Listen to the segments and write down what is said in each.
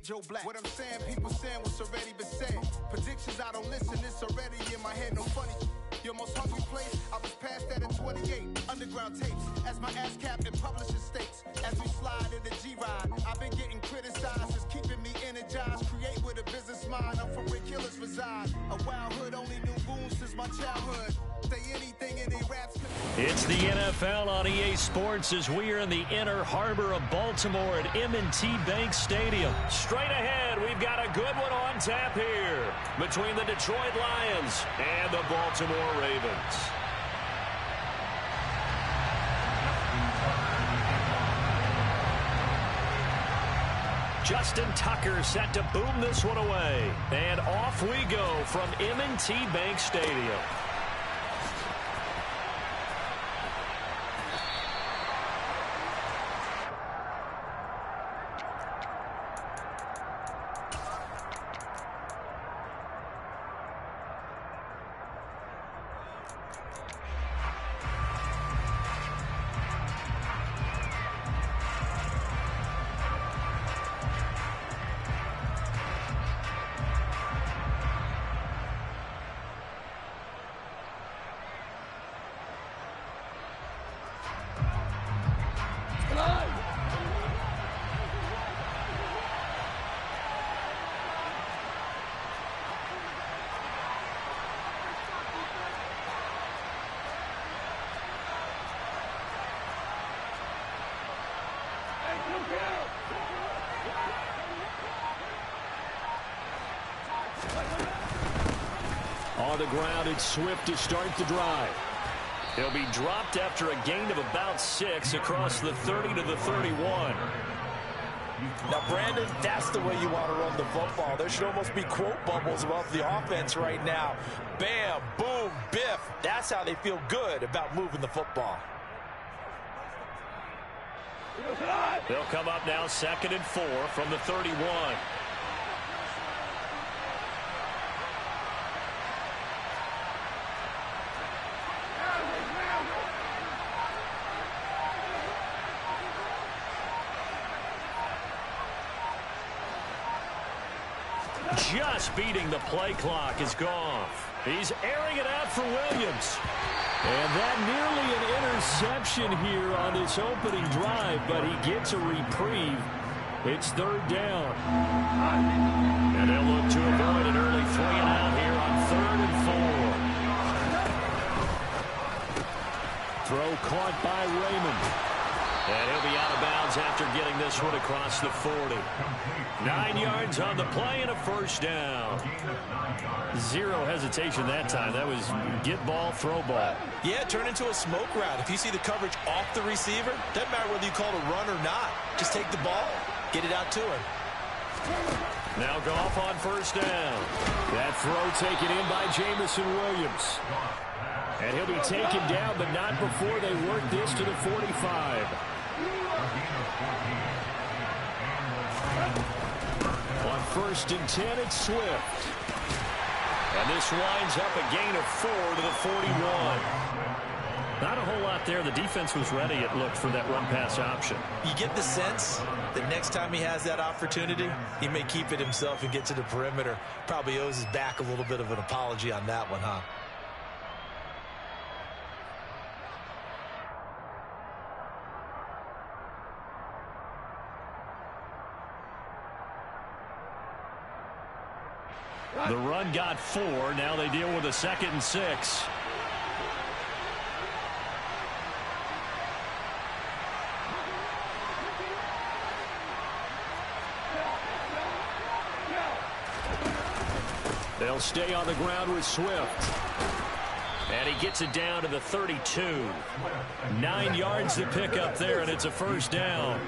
Joe Black. What I'm saying, people saying what's already been said. Predictions, I don't listen, it's already in my head, no funny. Your most hungry place, I was past that at 28. Underground tapes, as my ass cap in publishing states. As we slide in the G-Ride, I've been getting criticized, it's keeping me energized. Create with a business mind, I'm from where killers reside. A wild hood, only knew goons since my childhood. Say anything in their raps. It's the NFL on EA Sports as we are in the inner harbor of Baltimore at M&T Bank Stadium. Straight ahead, we've got a good one on tap here between the Detroit Lions and the Baltimore Ravens. Justin Tucker set to boom this one away. And off we go from M&T Bank Stadium. On the ground, it's Swift to start the drive. He'll be dropped after a gain of about 6 across the 30 to the 31. Now, Brandon, that's the way you want to run the football. There should almost be quote bubbles about the offense right now. Bam, boom, biff. That's how they feel good about moving the football. They'll come up now 2nd and 4 from the 31. Just beating the play clock is Goff. He's airing it out for Williams. And that nearly an interception here on this opening drive, but he gets a reprieve. It's 3rd down. And they'll look to avoid an early 3-and-out here on 3rd and 4. Throw caught by Raymond. And he'll be out of bounds after getting this one across the 40. 9 yards on the play and a 1st down. Zero hesitation that time. That was get ball, throw ball. Yeah, turn into a smoke route. If you see the coverage off the receiver, doesn't matter whether you call it a run or not. Just take the ball, get it out to him. Now Goff on 1st down. That throw taken in by Jamison Williams. And he'll be taken down, but not before they work this to the 45. On 1st and 10, it's Swift. And this winds up a gain of 4 to the 41. Not a whole lot there. The defense was ready, it looked, for that run-pass option. You get the sense that next time he has that opportunity, he may keep it himself and get to the perimeter. Probably owes his back a little bit of an apology on that one, huh? The run got 4. Now they deal with a 2nd and 6. They'll stay on the ground with Swift. And he gets it down to the 32. 9 yards to pick up there, and it's a 1st down.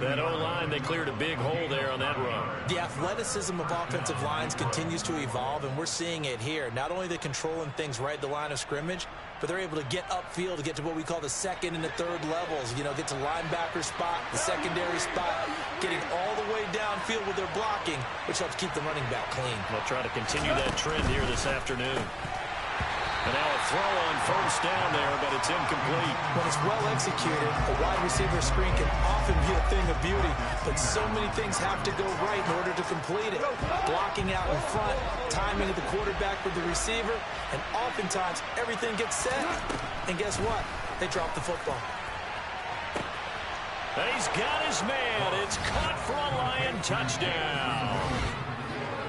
That O-line, they cleared a big hole there on that run. The athleticism of offensive lines continues to evolve, and we're seeing it here. Not only they're controlling things right at the line of scrimmage, but they're able to get upfield to get to what we call the 2nd and the 3rd levels. You know, get to linebacker spot, the secondary spot, getting all the way downfield with their blocking, which helps keep the running back clean. They'll try to continue that trend here this afternoon. And now a throw on first down there, but it's incomplete. When it's well executed, a wide receiver screen can often be a thing of beauty, but so many things have to go right in order to complete it. Blocking out in front, timing of the quarterback with the receiver, and oftentimes everything gets set. And guess what? They drop the football. He's got his man. It's caught for a Lion touchdown.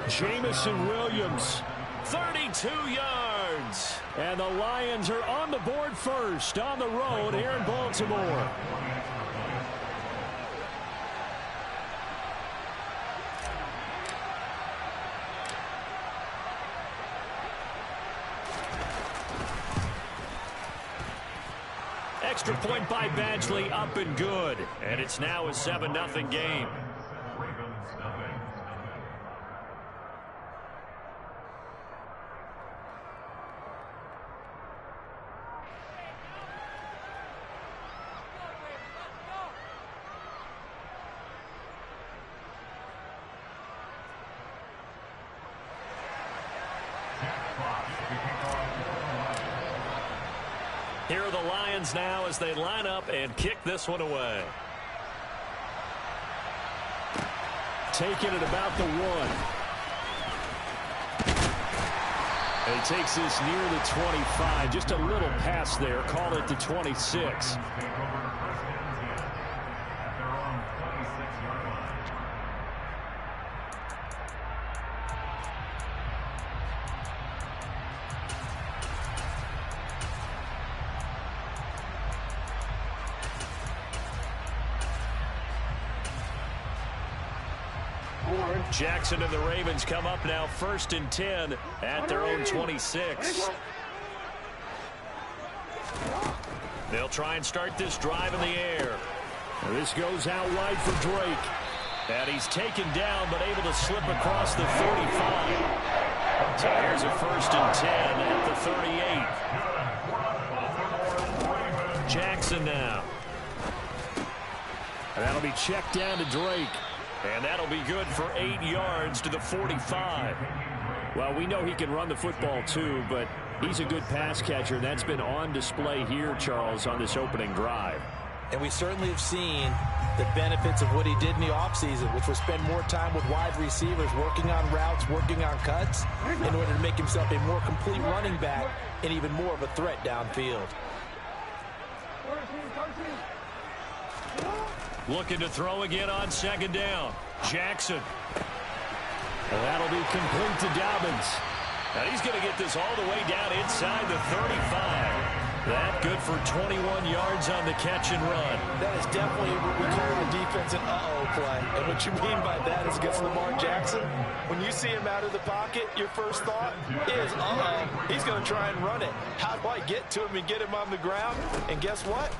Jameson Williams, 32 yards. And the Lions are on the board first on the road here in Baltimore. Extra point by Badgley, up and good. And it's now a 7-0 game. Here are the Lions now as they line up and kick this one away. Taking it about the 1. And he takes this near the 25. Just a little pass there. Call it the 26. Jackson and the Ravens come up now 1st and 10 at their own 26. They'll try and start this drive in the air. And this goes out wide for Drake. And he's taken down but able to slip across the 35. So here's a 1st and 10 at the 38. Jackson now. And that'll be checked down to Drake. And that'll be good for 8 yards to the 45. Well, we know he can run the football too, but he's a good pass catcher. That's been on display here, Charles, on this opening drive. And we certainly have seen the benefits of what he did in the offseason, which was spend more time with wide receivers, working on routes, working on cuts, in order to make himself a more complete running back and even more of a threat downfield. Looking to throw again on 2nd down. Jackson. Well, that'll be complete to Dobbins. Now he's going to get this all the way down inside the 35. That good for 21 yards on the catch and run. That is definitely what we call a defense an uh-oh play. And what you mean by that is against Lamar Jackson, when you see him out of the pocket, your first thought is, uh-oh, he's going to try and run it. How do I get to him and get him on the ground? And guess what?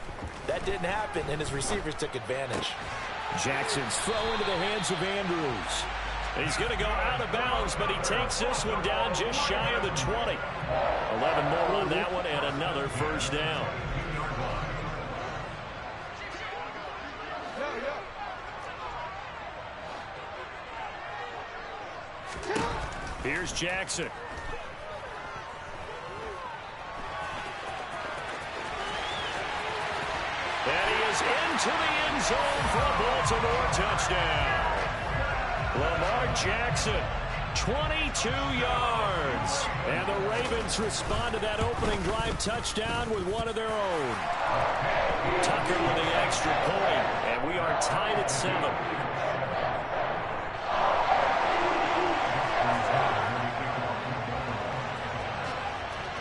That didn't happen, and his receivers took advantage. Jackson's throw into the hands of Andrews. He's going to go out of bounds, but he takes this one down just shy of the 20. 11 more on that one, and another 1st down. Here's Jackson. And he is into the end zone for a Baltimore touchdown. Lamar Jackson, 22 yards. And the Ravens respond to that opening drive touchdown with one of their own. Tucker with the extra point, and we are tied at 7.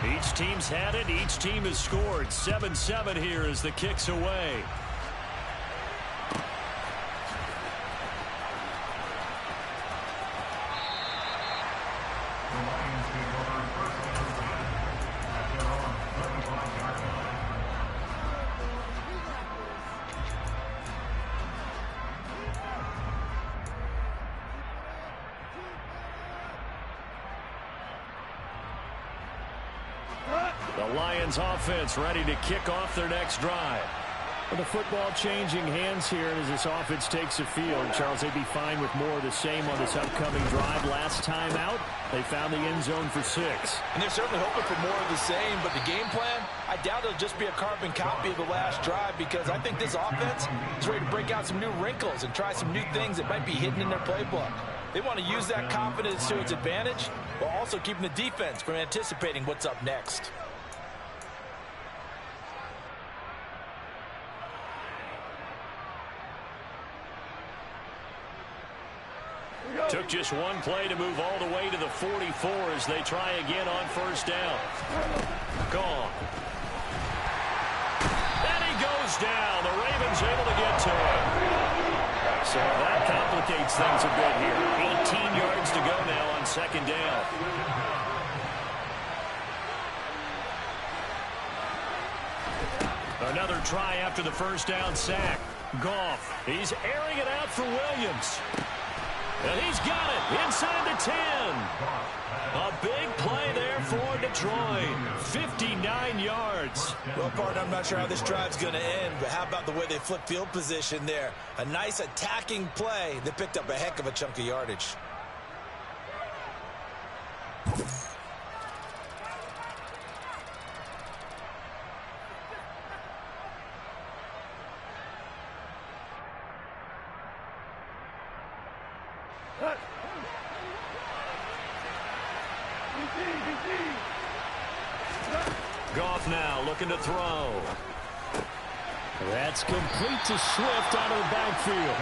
Each team's had it. Each team has scored. 7-7 here as the kick's away. The Lions offense ready to kick off their next drive. Well, the football changing hands here as this offense takes the field. Charles, they'd be fine with more of the same on this upcoming drive. Last time out, they found the end zone for 6. And they're certainly hoping for more of the same, but the game plan, I doubt it'll just be a carbon copy of the last drive, because I think this offense is ready to break out some new wrinkles and try some new things that might be hidden in their playbook. They want to use that confidence to its advantage while also keeping the defense from anticipating what's up next. Took just one play to move all the way to the 44 as they try again on first down. Gone. And he goes down. The Ravens able to get to him. So that complicates things a bit here. 18 yards to go now on second down. Another try after the first down sack. Goff, he's airing it out for Williams. And he's got it inside the 10. A big play there for Detroit. 59 yards. Well, partner, I'm not sure how this drive's going to end, but how about the way they flip field position there? A nice attacking play that picked up a heck of a chunk of yardage. Goff now looking to throw. That's complete to Swift out of the backfield.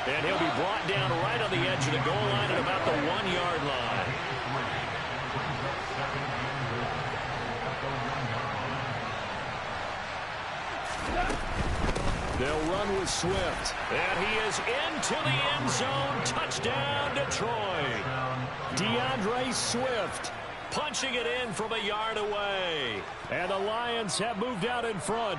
And he'll be brought down right on the edge of the goal line at about the 1-yard line. They'll run with Swift. And he is into the end zone. Touchdown, Detroit. DeAndre Swift punching it in from a yard away. And the Lions have moved out in front.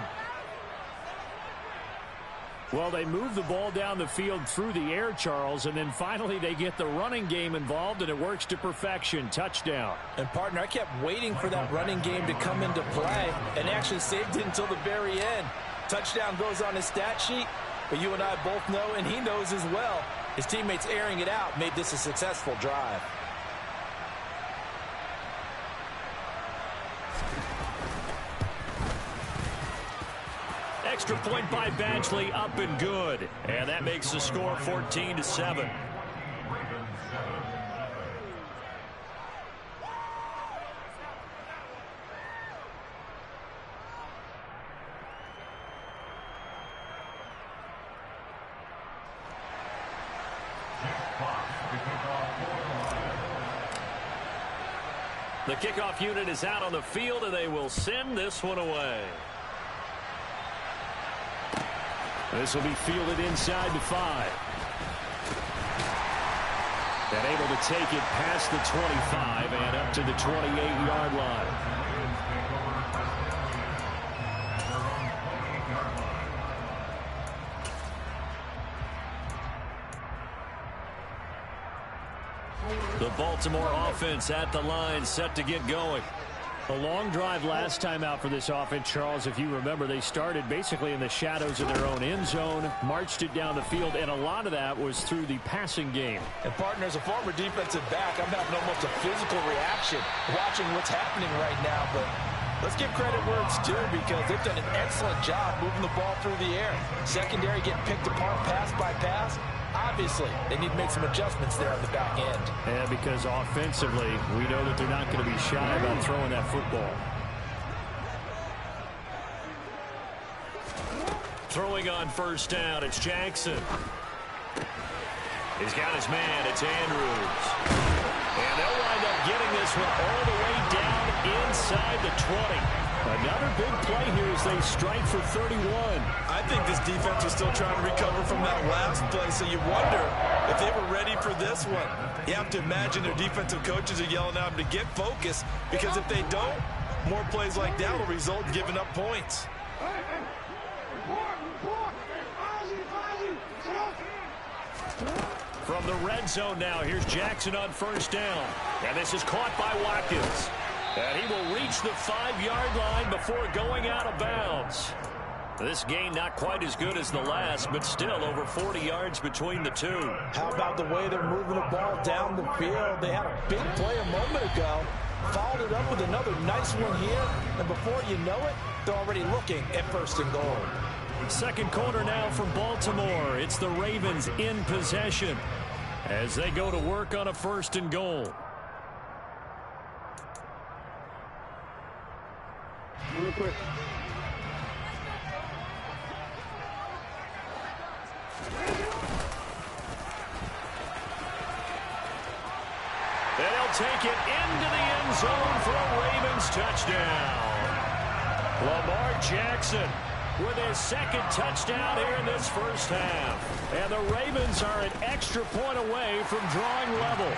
Well, they move the ball down the field through the air, Charles, and then finally they get the running game involved, and it works to perfection. Touchdown. And, partner, I kept waiting for that running game to come into play and actually saved it until the very end. Touchdown goes on his stat sheet, but you and I both know, and he knows as well, his teammates airing it out made this a successful drive. Extra point by Badgley, up and good. And that makes the score 14-7. The kickoff unit is out on the field, and they will send this one away. This will be fielded inside the 5. And able to take it past the 25 and up to the 28-yard line. The Baltimore offense at the line, set to get going. A long drive last time out for this offense, Charles. If you remember, they started basically in the shadows of their own end zone, marched it down the field, and a lot of that was through the passing game. And, partner, as a former defensive back, I'm having almost a physical reaction watching what's happening right now. But let's give credit where it's due, because they've done an excellent job moving the ball through the air. Secondary getting picked apart pass by pass. Obviously, they need to make some adjustments there on the back end. Yeah, because offensively, we know that they're not going to be shy about throwing that football. Throwing on first down, it's Jackson. He's got his man, it's Andrews. And they'll wind up getting this one all the way down inside the 20. Another big play here as they strike for 31. I think this defense was still trying to recover from that last play, so you wonder if they were ready for this one. You have to imagine their defensive coaches are yelling at them to get focused, because if they don't, more plays like that will result in giving up points. From the red zone now, here's Jackson on first down. And this is caught by Watkins. And he will reach the 5-yard line before going out of bounds. This gain not quite as good as the last, but still over 40 yards between the two. How about the way they're moving the ball down the field? They had a big play a moment ago. Followed it up with another nice one here. And before you know it, they're already looking at 1st and goal. Second quarter now from Baltimore. It's the Ravens in possession as they go to work on a 1st and goal. Real quick. And he'll take it into the end zone for a Ravens touchdown. Lamar Jackson with his 2nd touchdown here in this first half. And the Ravens are an extra point away from drawing level.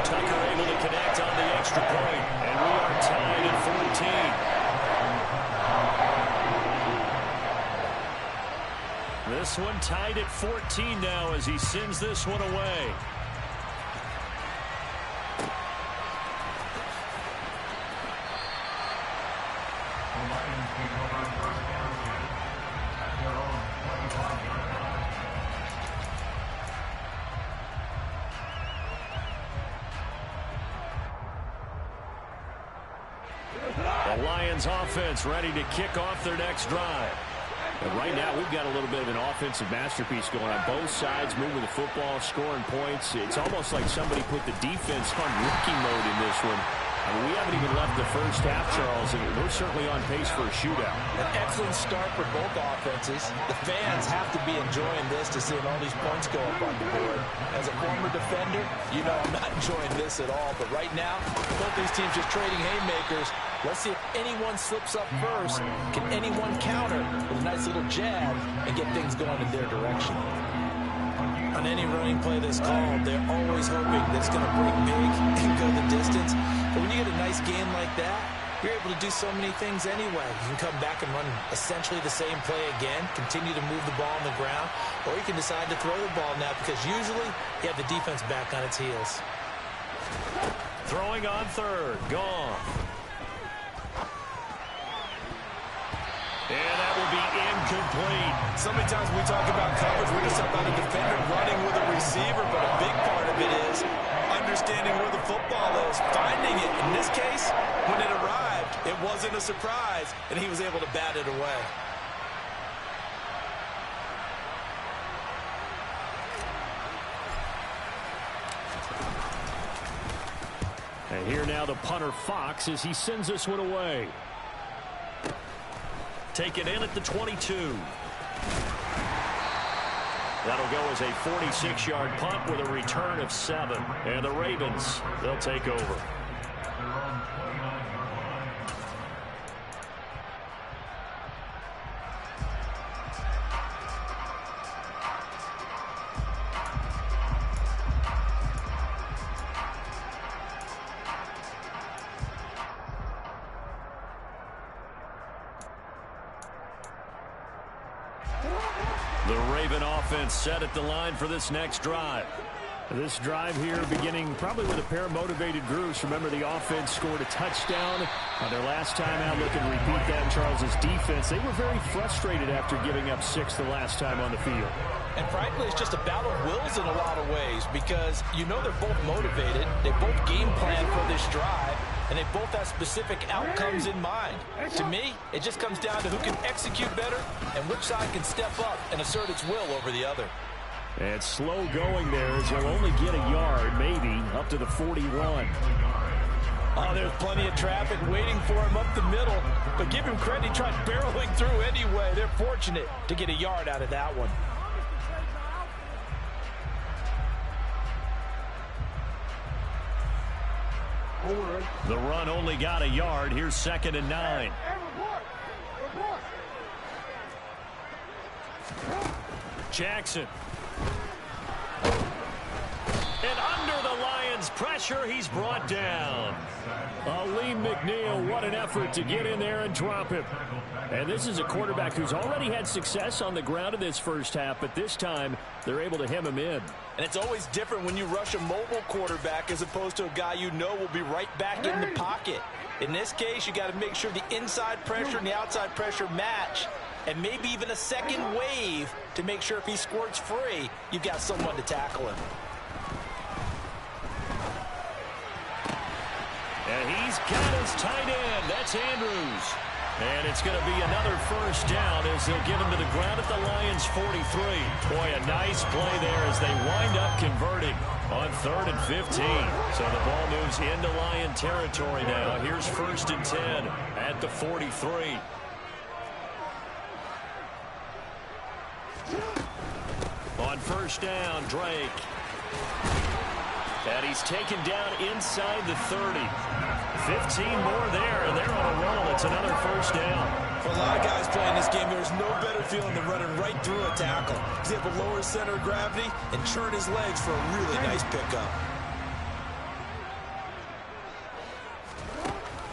Tucker able to connect on the extra point. And we are tied at 14. This one tied at 14 now as he sends this one away. The Lions offense ready to kick off their next drive. And right now, we've got a little bit of an offensive masterpiece going on both sides, moving the football, scoring points. It's almost like somebody put the defense on rookie mode in this one. I mean, we haven't even left the first half, Charles, and we're certainly on pace for a shootout. An excellent start for both offenses. The fans have to be enjoying this to seeing all these points go up on the board. As a former defender, you know I'm not enjoying this at all. But right now, both these teams just trading haymakers. Let's see if anyone slips up first. Can anyone counter with a nice little jab and get things going in their direction? On any running play that's called, they're always hoping that it's going to break big and go the distance. But when you get a nice game like that, you're able to do so many things anyway. You can come back and run essentially the same play again, continue to move the ball on the ground, or you can decide to throw the ball now because usually you have the defense back on its heels. Throwing on 3rd, Goff. And that will be incomplete. So many times we talk about coverage, we're just about a defender running with a receiver, but a big part of it is understanding where the football is, finding it. In this case, when it arrived, it wasn't a surprise, and he was able to bat it away. And here now the punter Fox as he sends this one away. Take it in at the 22. That'll go as a 46-yard punt with a return of 7. And the Ravens, they'll take over. The Raven offense set at the line for this next drive. This drive here beginning probably with a pair of motivated groups. Remember, the offense scored a touchdown on their last time out. Looking to repeat that in Charles's defense. They were very frustrated after giving up 6 the last time on the field. And frankly, it's just a battle of wills in a lot of ways because you know they're both motivated. They both game plan for this drive, and they both have specific outcomes in mind. To me, it just comes down to who can execute better and which side can step up and assert its will over the other. And slow going there as he'll only get a yard, maybe, up to the 41. Oh, there's plenty of traffic waiting for him up the middle. But give him credit, he tried barreling through anyway. They're fortunate to get a yard out of that one. The run only got a yard. Here's 2nd and 9. Jackson. And under the Lions' pressure, he's brought down. Aleem McNeil, what an effort to get in there and drop him. And this is a quarterback who's already had success on the ground in this first half, but this time they're able to hem him in. And it's always different when you rush a mobile quarterback as opposed to a guy you know will be right back in the pocket. In this case, you got to make sure the inside pressure and the outside pressure match. and maybe even a second wave to make sure if he squirts free, you've got someone to tackle him. And he's got his tight end. That's Andrews. And it's going to be another first down as they'll get him to the ground at the Lions' 43. Boy, a nice play there as they wind up converting on 3rd and 15. So the ball moves into Lion territory now. Here's 1st and 10 at the 43. On first down, Drake. And he's taken down inside the 30. 15 more there, and they're on a roll. It's another first down. For a lot of guys playing this game, there's no better feeling than running right through a tackle. He's able to lower his center of gravity and churn his legs for a really nice pickup.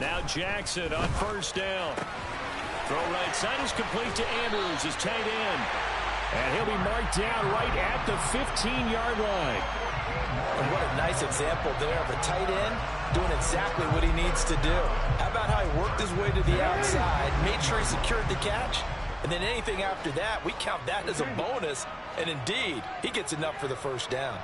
Now Jackson on first down. Throw right side is complete to Andrews, his tight end. And he'll be marked down right at the 15-yard line. And what a nice example there of a tight end doing exactly what he needs to do. How about how he worked his way to the outside, made sure he secured the catch, and then anything after that, we count that as a bonus. And indeed, he gets enough for the first down.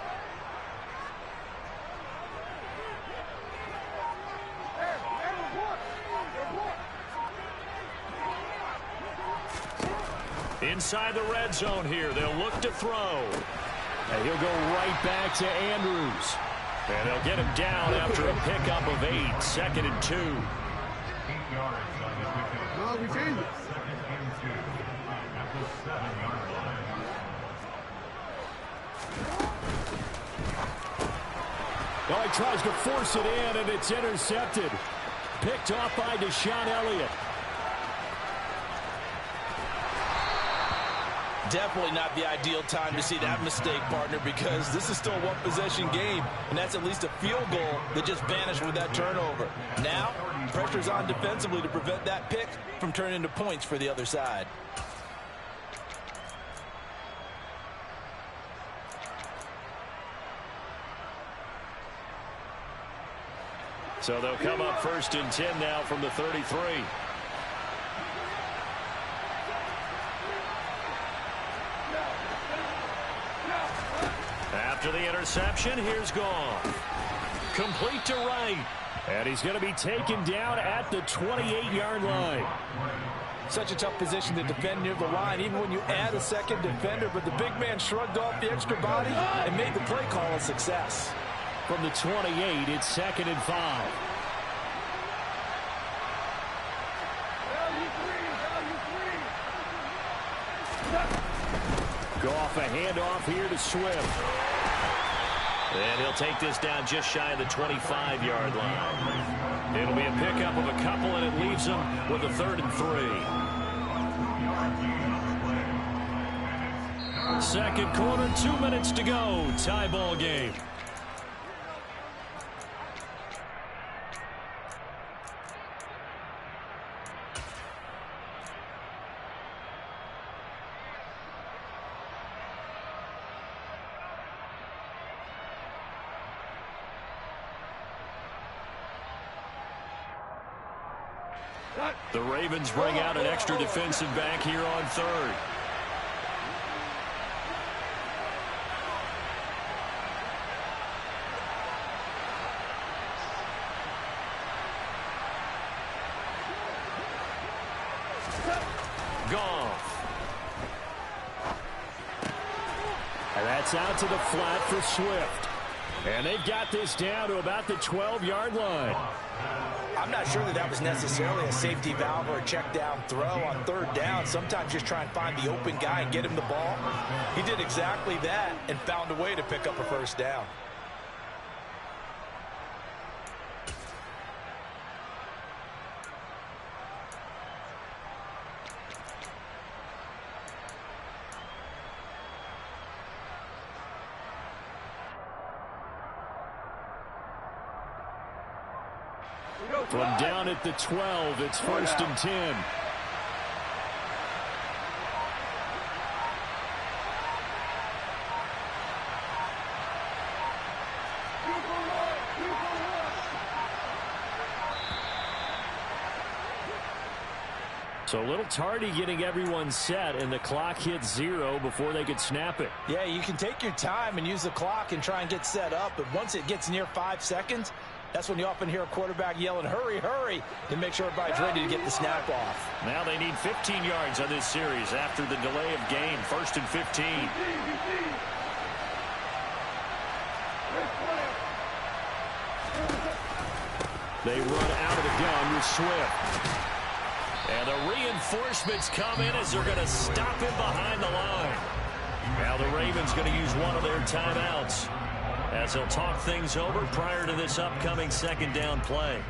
Inside the red zone here, they'll look to throw. And he'll go right back to Andrews. And they'll get him down after a pickup of 8, 2nd and 2. Well, he tries to force it in, and it's intercepted. Picked off by Deshaun Elliott. Definitely not the ideal time to see that mistake, partner, because this is still a one-possession game, and that's at least a field goal that just vanished with that turnover. Now, pressure's on defensively to prevent that pick from turning into points for the other side. So they'll come up 1st and 10 now from the 33. After the interception, here's Goff. Complete to Wright. And he's going to be taken down at the 28-yard line. Such a tough position to defend near the line, even when you add a second defender. But the big man shrugged off the extra body and made the play call a success. From the 28, it's 2nd and 5. Goff a handoff here to Swift. And he'll take this down just shy of the 25-yard line. It'll be a pickup of a couple, and it leaves him with a 3rd and 3. Second quarter, 2 minutes to go. Tie ball game. The Ravens bring out an extra defensive back here on 3rd. Goff. And that's out to the flat for Swift. And they've got this down to about the 12-yard line. I'm not sure that was necessarily a safety valve or a check down throw on 3rd down. Sometimes just try and find the open guy and get him the ball. He did exactly that and found a way to pick up a first down. From down at the 12, it's 1st and 10. So a little tardy getting everyone set, and the clock hit 0 before they could snap it. Yeah, you can take your time and use the clock and try and get set up, but once it gets near 5 seconds, that's when you often hear a quarterback yelling, hurry, hurry, to make sure everybody's ready to get the snap off. Now they need 15 yards on this series after the delay of game. 1st and 15. They run out of the gun with Swift. And the reinforcements come in as they're going to stop him behind the line. Now the Ravens going to use one of their timeouts as they'll talk things over prior to this upcoming 2nd down play.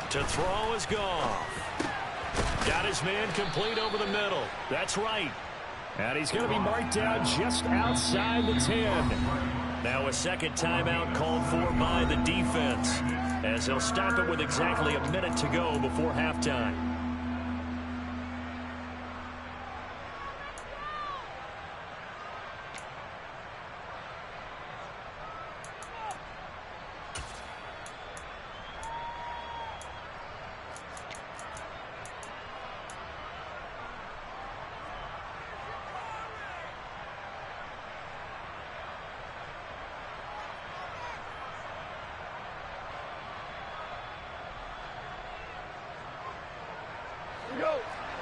To throw is Goff. Got his man complete over the middle. That's right. And he's going to be marked down just outside the 10. Now a 2nd timeout called for by the defense, as they'll stop it with exactly a minute to go before halftime.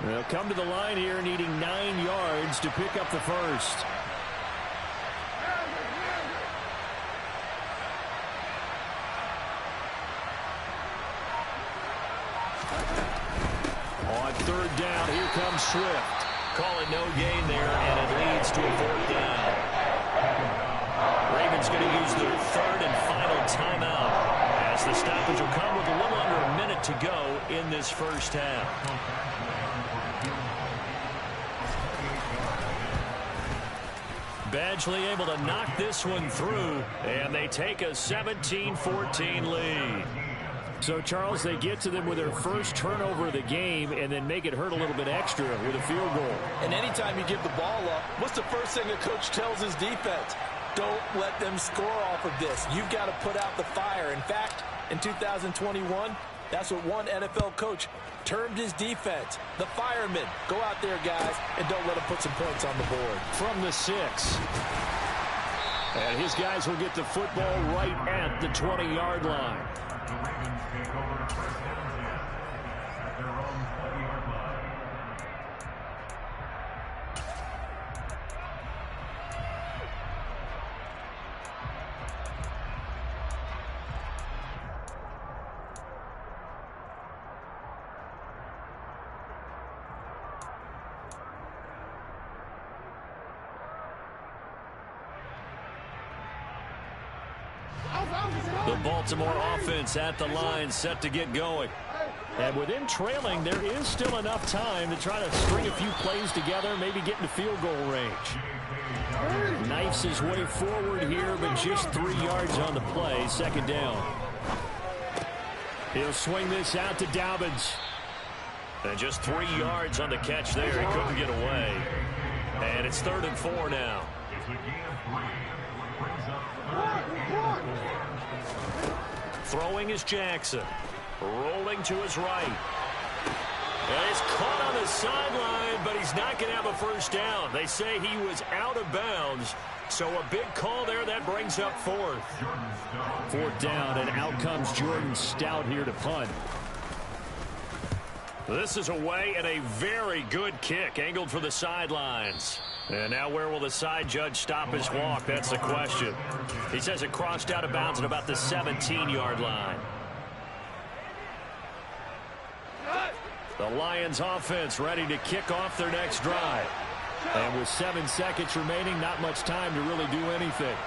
They'll come to the line here needing 9 yards to pick up the first. On 3rd down, here comes Swift. Calling no gain there, and it leads to a 4th down. Ravens going to use their 3rd and final timeout, as the stoppage will come with a little under a minute to go in this first half. Badgley able to knock this one through, and they take a 17-14 lead. So, Charles, they get to them with their first turnover of the game and then make it hurt a little bit extra with a field goal. And anytime you give the ball up, what's the first thing a coach tells his defense? Don't let them score off of this. You've got to put out the fire. In fact, in 2021, that's what one NFL coach termed his defense, the firemen. Go out there, guys, and don't let them put some points on the board. From the 6. And his guys will get the football right at the 20-yard line. The Baltimore offense at the line, set to get going. And with him trailing, there is still enough time to try to string a few plays together, maybe get into field goal range. Knifes his way forward here, but just 3 yards on the play, 2nd down. He'll swing this out to Dobbins. And just 3 yards on the catch there. He couldn't get away. And it's 3rd and 4 now. Throwing is Jackson. Rolling to his right. And he's caught on the sideline, but he's not going to have a first down. They say he was out of bounds. So a big call there that brings up 4th. 4th down, and out comes Jordan Stout here to punt. This is away, and a very good kick angled for the sidelines. And now where will the side judge stop his walk? That's the question. He says it crossed out of bounds at about the 17-yard line. The Lions offense ready to kick off their next drive. And with 7 seconds remaining, not much time to really do anything.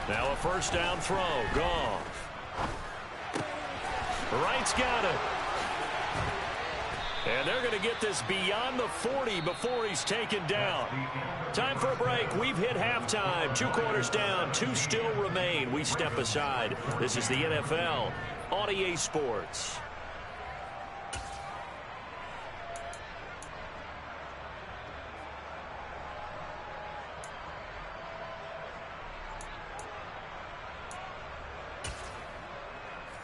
Now a first down throw. Goff. Wright's got it. And they're going to get this beyond the 40 before he's taken down. Time for a break. We've hit halftime. 2 quarters down. 2 still remain. We step aside. This is the NFL on EA Sports.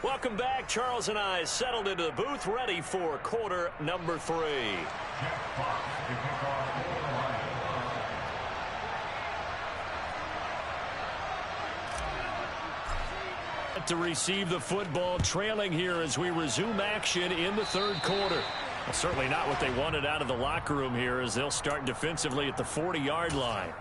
Welcome back. Charles and I settled into the booth, ready for quarter number 3. To receive the football, trailing here as we resume action in the third quarter. Well, certainly not what they wanted out of the locker room here, as they'll start defensively at the 40-yard line.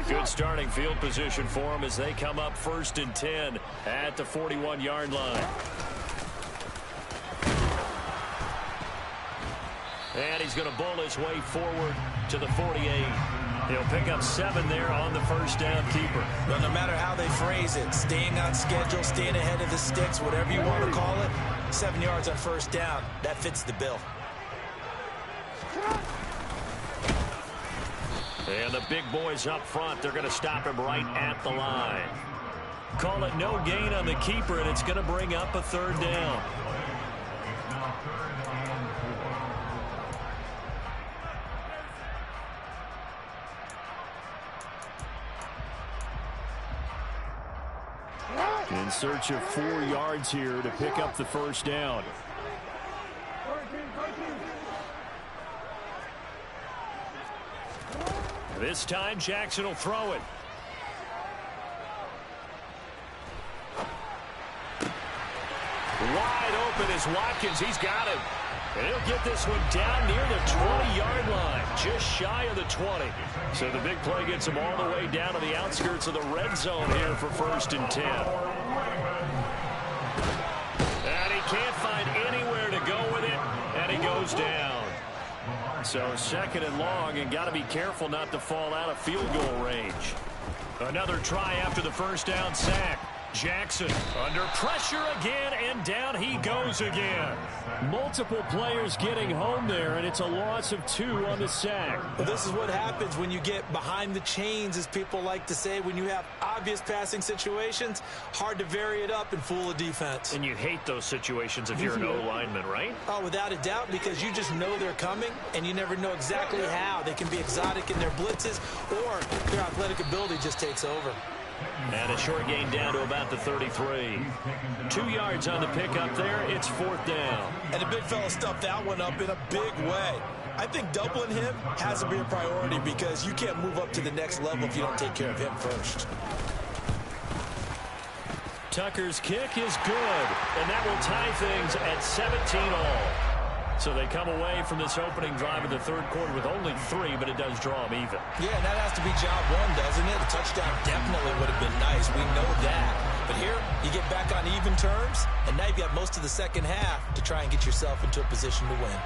Good starting field position for them as they come up 1st and 10 at the 41-yard line. And he's going to bowl his way forward to the 48. He'll pick up 7 there on the first down keeper. Well, no matter how they phrase it, staying on schedule, staying ahead of the sticks, whatever you want to call it, 7 yards on first down, that fits the bill. And the big boys up front, they're going to stop him right at the line. Call it no gain on the keeper, and it's going to bring up a 3rd down. In search of 4 yards here to pick up the first down. This time, Jackson will throw it. Wide open is Watkins. He's got it. And he'll get this one down near the 20-yard line, just shy of the 20. So the big play gets him all the way down to the outskirts of the red zone here for 1st and 10. And he can't find anywhere to go with it, and he goes down. So 2nd and long, and got to be careful not to fall out of field goal range. Another try after the first down sack. Jackson under pressure again, and down he goes again. Multiple players getting home there, and it's a loss of 2 on the sack. Well, this is what happens when you get behind the chains, as people like to say. When you have obvious passing situations, hard to vary it up and fool a defense. And you hate those situations if you're an O-lineman, right? Oh, without a doubt, because you just know they're coming, and you never know exactly how. They can be exotic in their blitzes, or their athletic ability just takes over. And a short gain down to about the 33. 2 yards on the pickup there. It's 4th down. And the big fella stuffed that one up in a big way. I think doubling him has to be a priority because you can't move up to the next level if you don't take care of him first. Tucker's kick is good, and that will tie things at 17-all. So they come away from this opening drive of the third quarter with only 3, but it does draw them even. Yeah, that has to be job 1, doesn't it? A touchdown definitely would have been nice. We know that. But here, you get back on even terms, and now you've got most of the second half to try and get yourself into a position to win.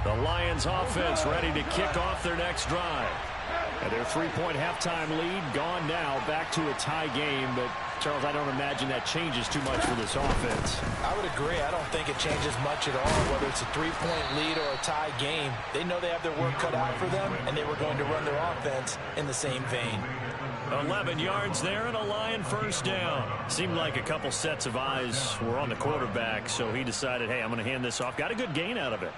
The Lions offense ready to kick off their next drive. And their 3-point halftime lead gone now, back to a tie game. But, Charles, I don't imagine that changes too much for this offense. I would agree. I don't think it changes much at all, whether it's a 3-point lead or a tie game. They know they have their work cut out for them, and they were going to run their offense in the same vein. 11 yards there and a Lion first down. Seemed like a couple sets of eyes were on the quarterback, so he decided, hey, I'm going to hand this off. Got a good gain out of it.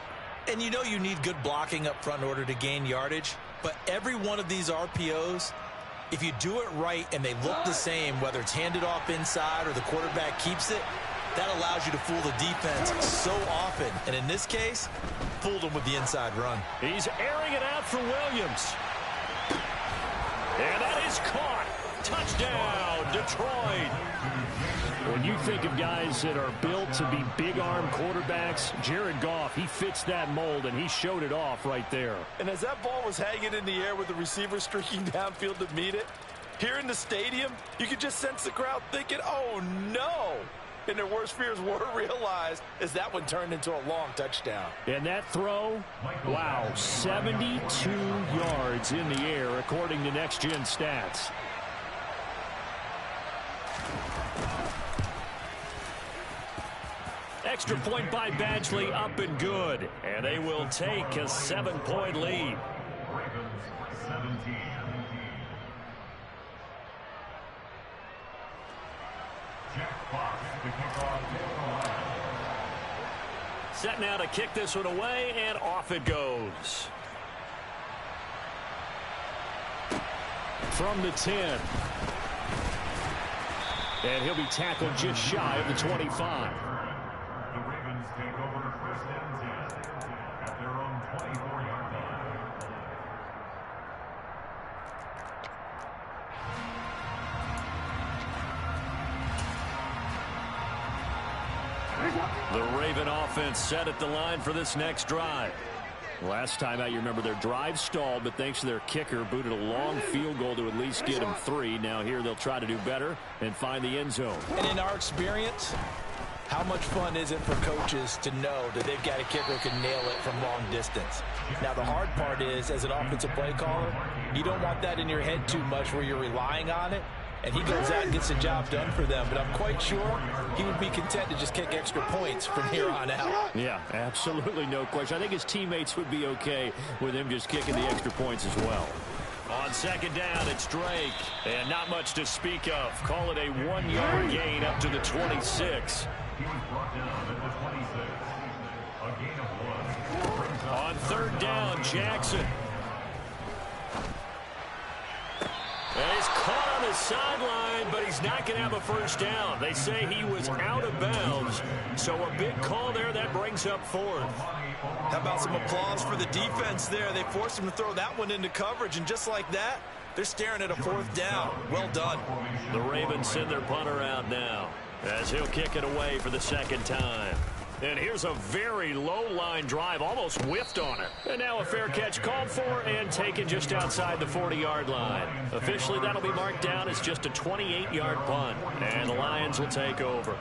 And you know you need good blocking up front in order to gain yardage. But every one of these RPOs, if you do it right and they look the same, whether it's handed off inside or the quarterback keeps it, That allows you to fool the defense so often. And in this case, fooled them with the inside run. He's airing it out for Williams. And that is caught. Touchdown, Detroit. When you think of guys that are built to be big-arm quarterbacks, Jared Goff, he fits that mold, and he showed it off right there. And as that ball was hanging in the air with the receiver streaking downfield to meet it, here in the stadium, you could just sense the crowd thinking, oh, no. And their worst fears were realized as that one turned into a long touchdown. And that throw, wow, 72 yards in the air, according to Next Gen Stats. Extra point by Badgley, up and good. And they will take a 7-point lead. Set now to kick this one away, and off it goes. From the 10. And he'll be tackled just shy of the 25. The Ravens take over first and 10 at their own 24-yard line. The Raven offense set at the line for this next drive. Last time out, you remember their drive stalled, but thanks to their kicker, booted a long field goal to at least get them 3. Now here they'll try to do better and find the end zone. And in our experience, how much fun is it for coaches to know that they've got a kicker who can nail it from long distance? Now, the hard part is, as an offensive play caller, you don't want that in your head too much where you're relying on it. And he goes out and gets the job done for them. But I'm quite sure he would be content to just kick extra points from here on out. Yeah, absolutely no question. I think his teammates would be okay with him just kicking the extra points as well. On second down, it's Drake. And not much to speak of. Call it a 1-yard gain up to the 26. He was brought down at the 26. A gain of 1. On third down, Jackson. And he's caught on the sideline, but he's not going to have a first down. They say he was out of bounds, so a big call there. That brings up 4th. How about some applause for the defense there? They forced him to throw that one into coverage, and just like that, they're staring at a 4th down. Well done. The Ravens send their punter out now as he'll kick it away for the second time. And here's a very low line drive, almost whiffed on it. And now a fair catch called for and taken just outside the 40-yard line. Officially, that'll be marked down as just a 28-yard punt. And the Lions will take over.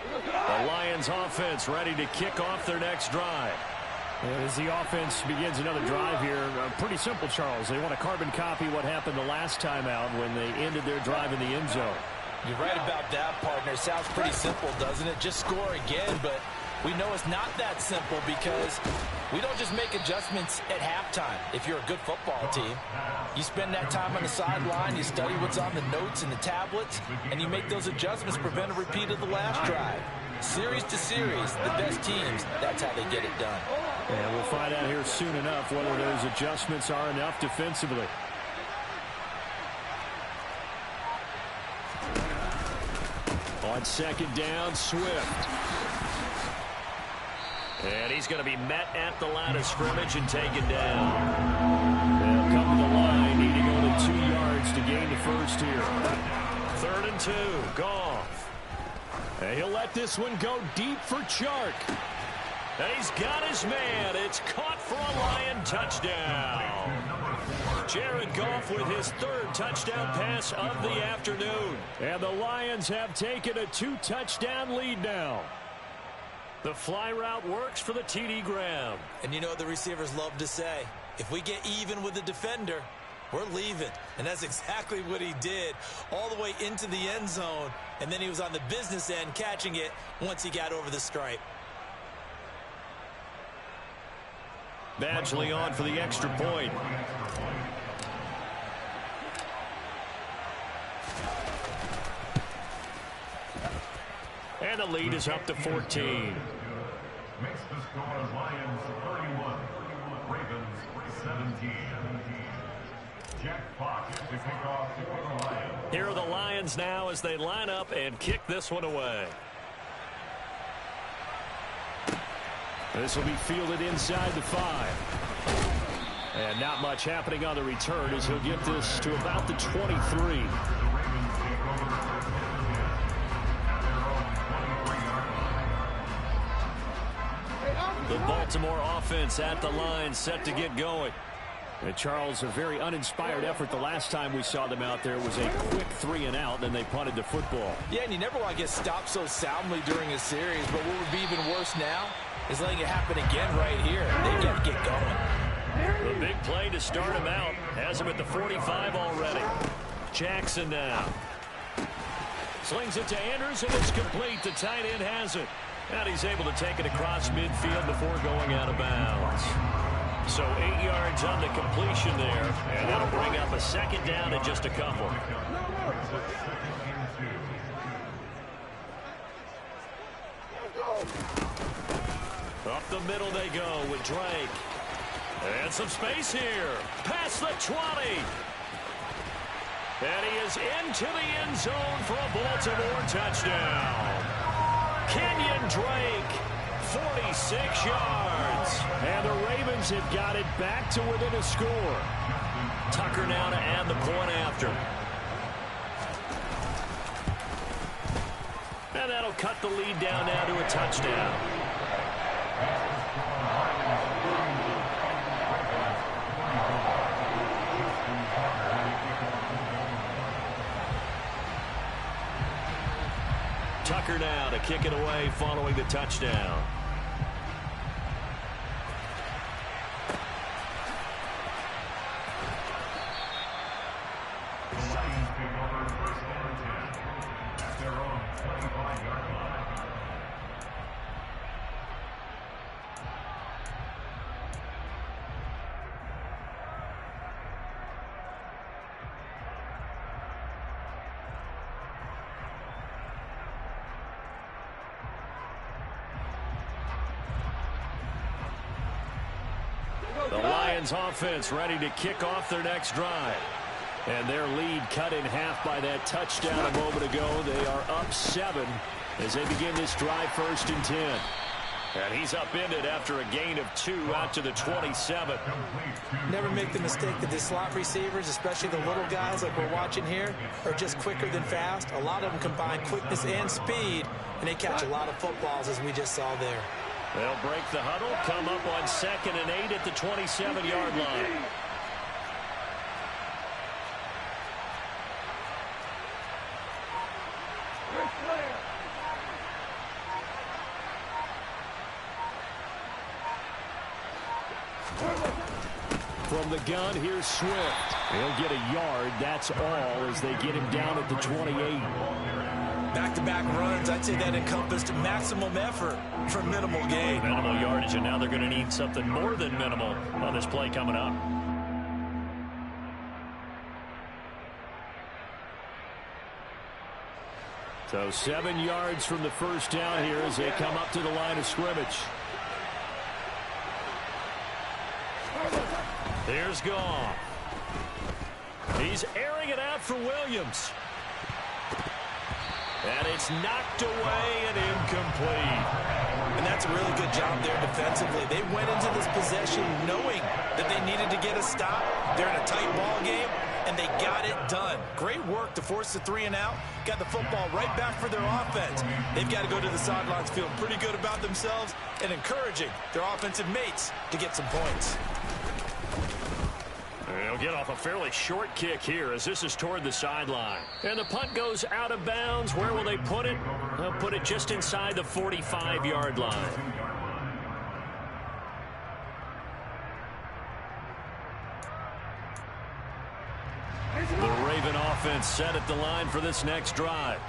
The Lions offense ready to kick off their next drive. As the offense begins another drive here, pretty simple, Charles. They want to carbon copy what happened the last time out when they ended their drive in the end zone. You're right about that, partner. Sounds pretty simple, doesn't it? Just score again, but we know it's not that simple because we don't just make adjustments at halftime. If you're a good football team, you spend that time on the sideline, you study what's on the notes and the tablets, and you make those adjustments to prevent a repeat of the last drive. Series to series, the best teams, that's how they get it done. And we'll find out here soon enough whether those adjustments are enough defensively. On second down, Swift. And he's going to be met at the line of scrimmage and taken down. They'll come to the line, needing only 2 yards to gain the first here. 3rd and 2, Goff. And he'll let this one go deep for Chark. And he's got his man. It's caught for a Lion touchdown. Jared Goff with his 3rd touchdown pass of the afternoon. And the Lions have taken a 2-touchdown lead now. The fly route works for the TD Graham. And you know what the receivers love to say? If we get even with the defender, we're leaving. And that's exactly what he did all the way into the end zone. And then he was on the business end catching it once he got over the stripe. Badgley on for the extra point. And the lead is up to 14. Makes the score Lions Jack Fox to kick off for the Lions. Here are the Lions now as they line up and kick this one away. This will be fielded inside the 5. And not much happening on the return as he'll get this to about the 23. The Baltimore offense at the line, set to get going. And Charles, a very uninspired effort the last time we saw them out there was a quick 3-and-out, then they punted the football. Yeah, and you never want to get stopped so soundly during a series, but what would be even worse now is letting it happen again right here. They got to get going. The big play to start him out has him at the 45 already. Jackson now. Slings it to Andrews, and it's complete. The tight end has it. And he's able to take it across midfield before going out of bounds. So 8 yards on the completion there, and that'll bring up a second down and just a couple. Up the middle they go with Drake. And some space here. Past the 20. And he is into the end zone for a Baltimore touchdown. Kenyon Drake, 46 yards. And the Ravens have got it back to within a score. Tucker now to add the point after. And that'll cut the lead down now to a touchdown. Tucker now to kick it away following the touchdown. Lions take over first and 10 at their own 25-yard line. The Lions offense ready to kick off their next drive. And their lead cut in half by that touchdown a moment ago. They are up 7 as they begin this drive, 1st and 10. And he's upended after a gain of 2 out to the 27. Never make the mistake that the slot receivers, especially the little guys like we're watching here, are just quicker than fast. A lot of them combine quickness and speed, and they catch a lot of footballs as we just saw there. They'll break the huddle, come up on 2nd and 8 at the 27-yard line. From the gun, here's Swift. He'll get a yard, that's all, as they get him down at the 28. Back-to-back runs, I'd say that encompassed maximum effort for minimal gain. Minimal yardage, and now they're going to need something more than minimal on this play coming up. So 7 yards from the first down here as they come up to the line of scrimmage. Here's Goff. He's airing it out for Williams. And it's knocked away and incomplete. And that's a really good job there defensively. They went into this possession knowing that they needed to get a stop. They're in a tight ball game, and they got it done. Great work to force the 3-and-out. Got the football right back for their offense. They've got to go to the sidelines feeling pretty good about themselves and encouraging their offensive mates to get some points. They'll get off a fairly short kick here as this is toward the sideline. And the punt goes out of bounds. Where will they put it? They'll put it just inside the 45-yard line. The Raven offense set at the line for this next drive.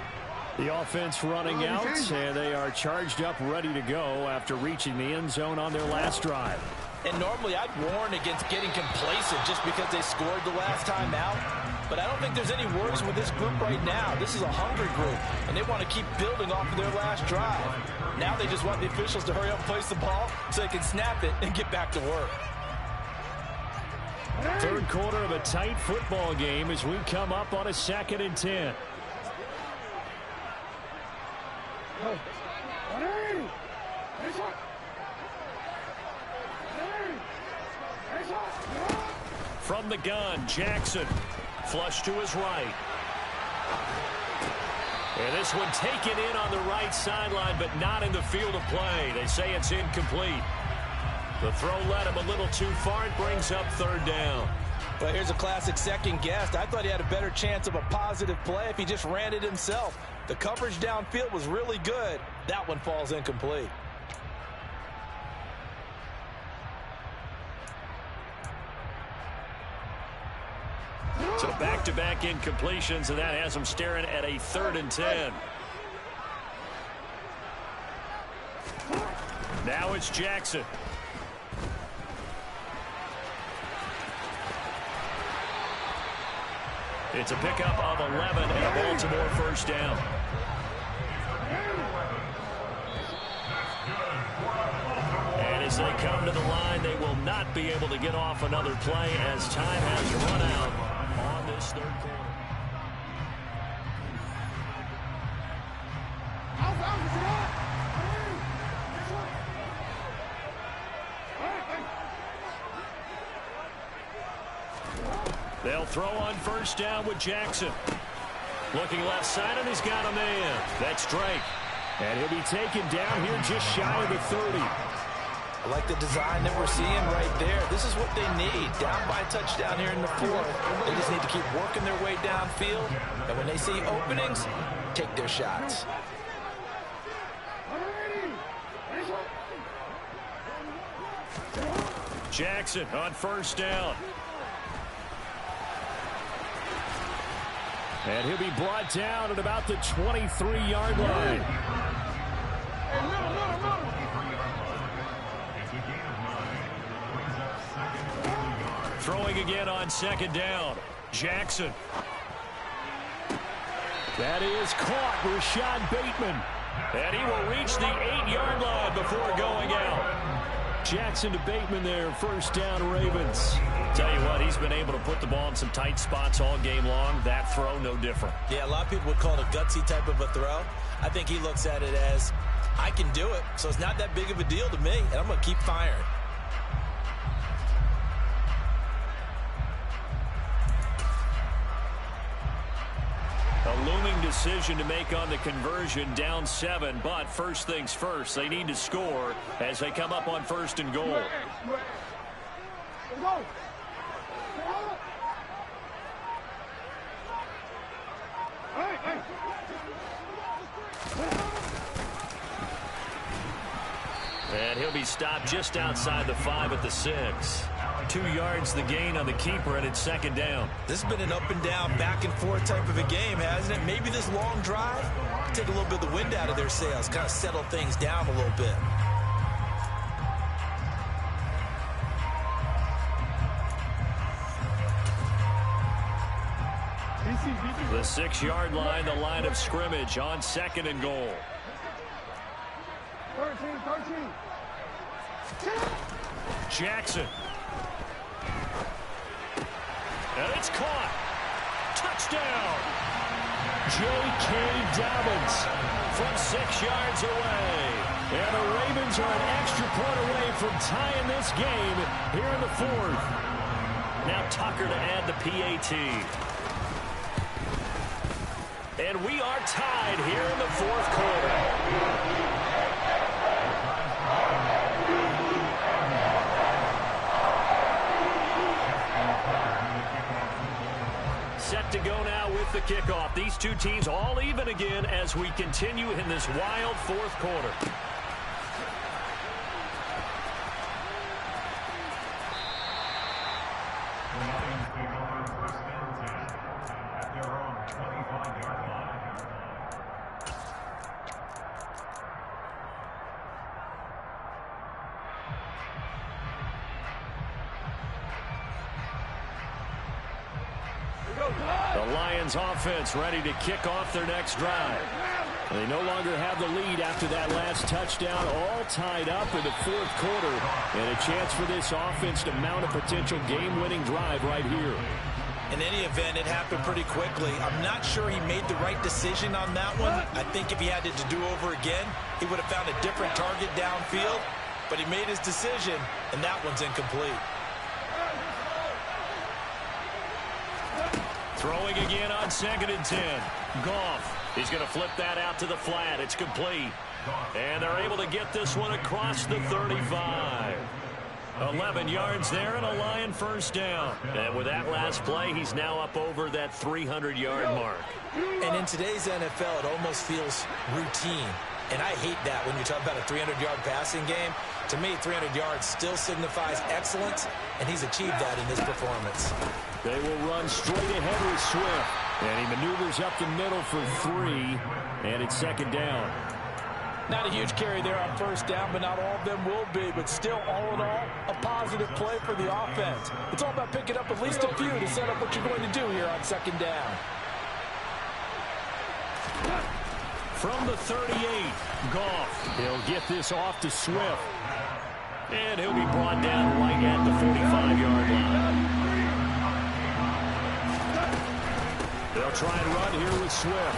The offense running out, and they are charged up, ready to go after reaching the end zone on their last drive. And normally I'd warn against getting complacent just because they scored the last time out. But I don't think there's any worries with this group right now. This is a hungry group, and they want to keep building off of their last drive. Now they just want the officials to hurry up and place the ball so they can snap it and get back to work. Third quarter of a tight football game as we come up on a 2nd and 10. From the gun, Jackson. Flush to his right. And this one taken in on the right sideline, but not in the field of play. They say it's incomplete. The throw led him a little too far. It brings up 3rd down. But here's a classic second guess. I thought he had a better chance of a positive play if he just ran it himself. The coverage downfield was really good. That one falls incomplete. So back-to-back incompletions, and that has him staring at a 3rd and 10. Now it's Jackson. It's a pickup of 11 and a Baltimore 1st down. And as they come to the line, they will not be able to get off another play as time has run out on this 3rd quarter. They'll throw on 1st down with Jackson. Looking left side, and he's got a man. That's Drake. And he'll be taken down here just shy of the 30. I like the design that we're seeing right there. This is what they need. Down by a touchdown here in the 4th. They just need to keep working their way downfield. And when they see openings, take their shots. Jackson on 1st down. And he'll be brought down at about the 23-yard line. Throwing again on 2nd down. Jackson. That is caught. Rashad Bateman. And he will reach the 8-yard line before going out. Jackson to Bateman there. 1st down, Ravens. Tell you what, he's been able to put the ball in some tight spots all game long. That throw, no different. Yeah, a lot of people would call it a gutsy type of a throw. I think he looks at it as, I can do it, so it's not that big of a deal to me, and I'm going to keep firing. A looming decision to make on the conversion, down 7, but first things first, they need to score as they come up on 1st and goal. And he'll be stopped just outside the 5 at the 6. 2 yards the gain on the keeper, and it's 2nd down. This has been an up and down, back and forth type of a game, hasn't it? Maybe this long drive take a little bit of the wind out of their sails, kind of settle things down a little bit. The 6-yard line, the line of scrimmage on 2nd and goal. 13. Jackson. And it's caught. Touchdown. J.K. Dobbins from 6 yards away. And the Ravens are an extra point away from tying this game here in the 4th. Now Tucker to add the PAT. And we are tied here in the 4th quarter. Set to go now with the kickoff. These two teams all even again as we continue in this wild 4th quarter. The Lions take over 1st and 10 at their own 25-yard line. The Lions offense ready to kick off their next drive. They no longer have the lead after that last touchdown, all tied up in the fourth quarter. And a chance for this offense to mount a potential game-winning drive right here. In any event, it happened pretty quickly. I'm not sure he made the right decision on that one. I think if he had it to do over again, he would have found a different target downfield. But he made his decision, and that one's incomplete. Throwing again on 2nd and 10. Goff. He's going to flip that out to the flat. It's complete. And they're able to get this one across the 35. 11 yards there and a Lion first down. And with that last play, he's now up over that 300-yard mark. And in today's NFL, it almost feels routine. And I hate that when you talk about a 300-yard passing game. To me, 300 yards still signifies excellence, and he's achieved that in this performance. They will run straight ahead with Swift. And he maneuvers up the middle for 3, and it's 2nd down. Not a huge carry there on first down, but not all of them will be. But still, all in all, a positive play for the offense. It's all about picking up at least a few to set up what you're going to do here on 2nd down. From the 38, Goff. He'll get this off to Swift. And he'll be brought down right at the 45-yard line. They'll try and run here with Swift.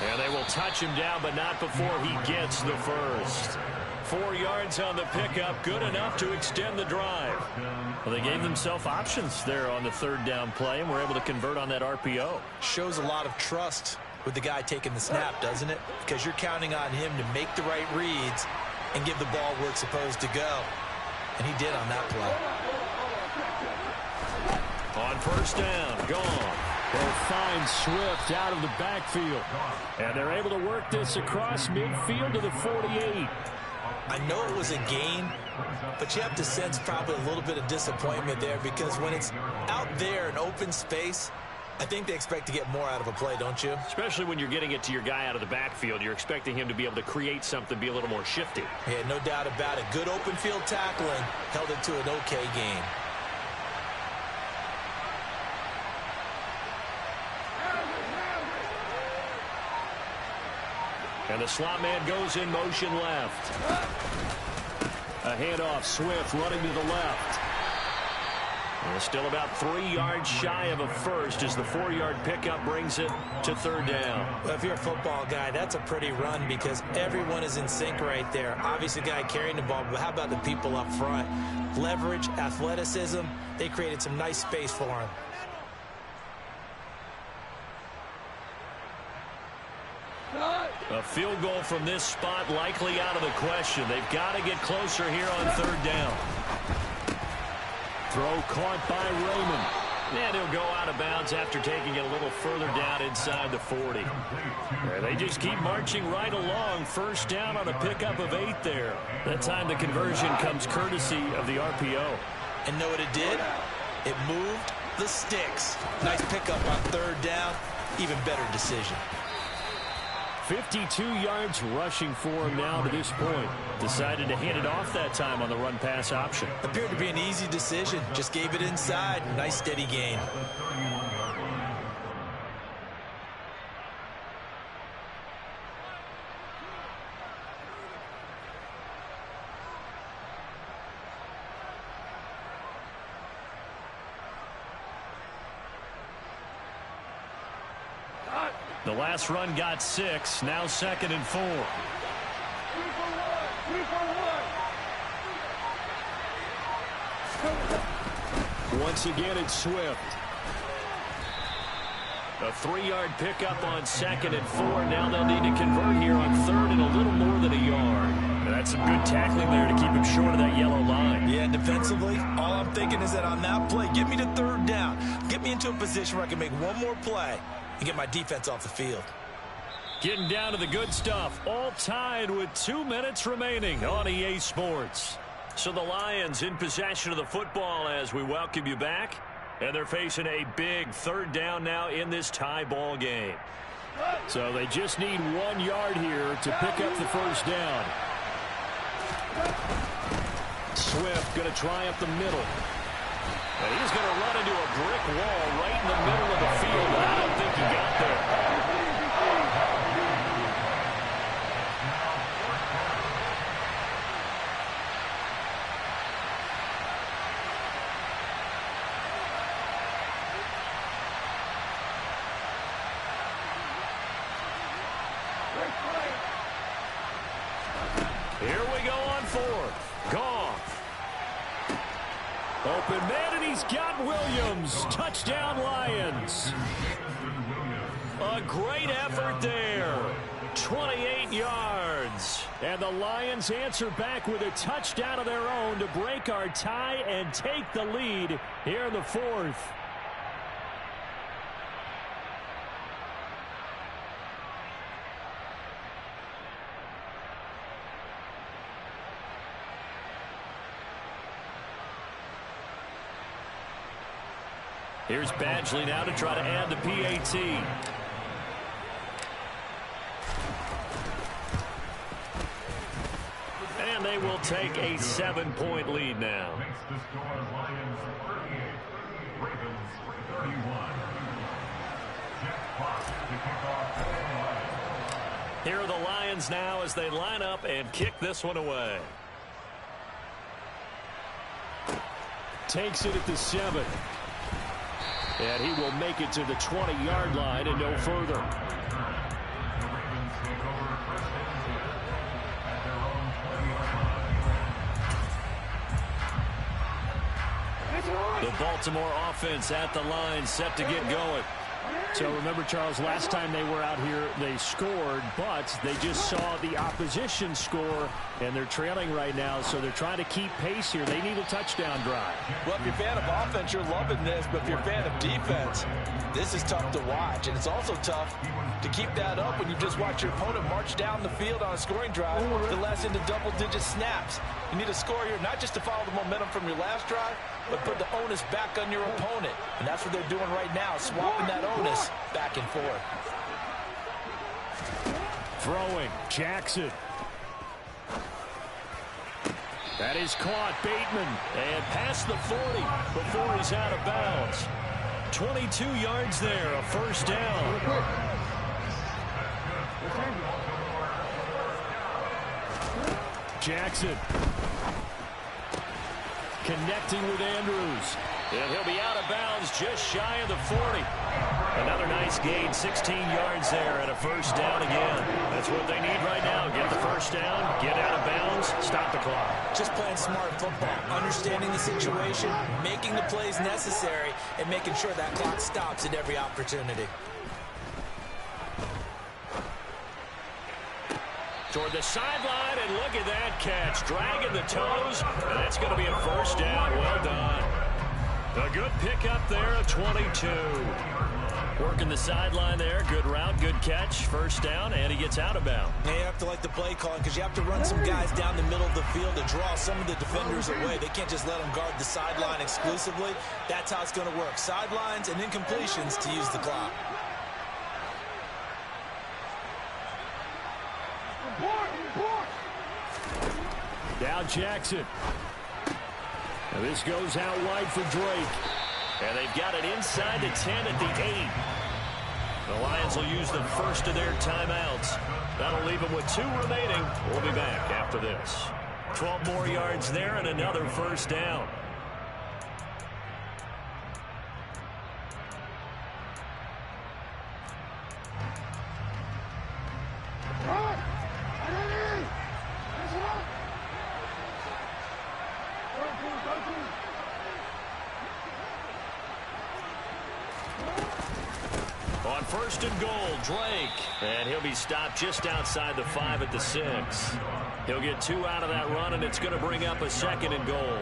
And they will touch him down, but not before he gets the first. 4 yards on the pickup, good enough to extend the drive. Well, they gave themselves options there on the 3rd down play, and were able to convert on that RPO. Shows a lot of trust with the guy taking the snap, doesn't it? Because you're counting on him to make the right reads and give the ball where it's supposed to go. And he did on that play. On first down, gone. They'll find Swift out of the backfield. And they're able to work this across midfield to the 48. I know it was a gain, but you have to sense probably a little bit of disappointment there, because when it's out there in open space, I think they expect to get more out of a play, don't you? Especially when you're getting it to your guy out of the backfield. You're expecting him to be able to create something, be a little more shifty. Yeah, no doubt about it. Good open field tackling held it to an okay game. And the slot man goes in motion left. A handoff, Swift running to the left. And still about 3 yards shy of a first as the 4-yard pickup brings it to 3rd down. Well, if you're a football guy, that's a pretty run because everyone is in sync right there. Obviously, the guy carrying the ball, but how about the people up front? Leverage, athleticism, they created some nice space for him. A field goal from this spot likely out of the question. They've got to get closer here on 3rd down. Throw caught by Raymond. And he'll go out of bounds after taking it a little further down inside the 40. They just keep marching right along. First down on a pickup of 8 there. That time the conversion comes courtesy of the RPO. And know what it did? It moved the sticks. Nice pickup on 3rd down. Even better decision. 52 yards rushing for him now to this point. Decided to hand it off that time on the run-pass option. Appeared to be an easy decision. Just gave it inside. Nice steady gain. The last run got 6. Now 2nd and 4. Once again, it's Swift. A 3-yard pickup on 2nd and 4. Now they'll need to convert here on 3rd and a little more than a yard. And that's some good tackling there to keep him short of that yellow line. Yeah, and defensively, all I'm thinking is that on that play, get me to 3rd down. Get me into a position where I can make one more play and get my defense off the field. Getting down to the good stuff. All tied with 2 minutes remaining on EA Sports. So the Lions in possession of the football as we welcome you back. And they're facing a big 3rd down now in this tie ball game. So they just need 1 yard here to pick up the first down. Swift going to try up the middle. And he's going to run into a brick wall right in the middle of the field, but I don't think he got there. fourth. Goff. Open man, and he's got Williams. Touchdown, Lions. A great effort there. 28 yards. And the Lions answer back with a touchdown of their own to break our tie and take the lead here in the fourth. Here's Badgley now to try to add the PAT. And they will take a 7-point lead now. Makes the score Lions 38, Ravens 31. Jeff Clark to kick off the Lions. Here are the Lions now as they line up and kick this one away. Takes it at the 7. And he will make it to the 20-yard line and no further. The Ravens take over first and 10 at their own 20-yard line. The Baltimore offense at the line, set to get going. So remember, Charles, last time they were out here, they scored, but they just saw the opposition score, and they're trailing right now, so they're trying to keep pace here. They need a touchdown drive. Well, if you're a fan of offense, you're loving this, but if you're a fan of defense, this is tough to watch, and it's also tough to keep that up when you just watch your opponent march down the field on a scoring drive that lasts into double-digit snaps. You need a score here, not just to follow the momentum from your last drive, but put the onus back on your opponent. And that's what they're doing right now, swapping that onus back and forth. Throwing, Jackson. That is caught, Bateman. And past the 40 before he's out of bounds. 22 yards there, a first down. Jackson. Connecting with Andrews. And he'll be out of bounds just shy of the 40. Another nice gain, 16 yards there, and a first down again. That's what they need right now. Get the first down, get out of bounds, stop the clock. Just playing smart football, understanding the situation, making the plays necessary, and making sure that clock stops at every opportunity. Toward the sideline, and look at that catch. Dragging the toes, and that's going to be a first down. Well done. A good pickup there, a 22. Working the sideline there. Good route, good catch. First down, and he gets out of bounds. Now you have to like the play calling because you have to run some guys down the middle of the field to draw some of the defenders away. They can't just let them guard the sideline exclusively. That's how it's going to work. Sidelines and incompletions to use the clock. Now Jackson. Now this goes out wide for Drake. And they've got it inside the 10 at the 8. The Lions will use the first of their timeouts. That'll leave them with 2 remaining. We'll be back after this. 12 more yards there and another first down. On first and goal, Drake. And he'll be stopped just outside the 5 at the 6. He'll get 2 out of that run, and it's going to bring up a second and goal.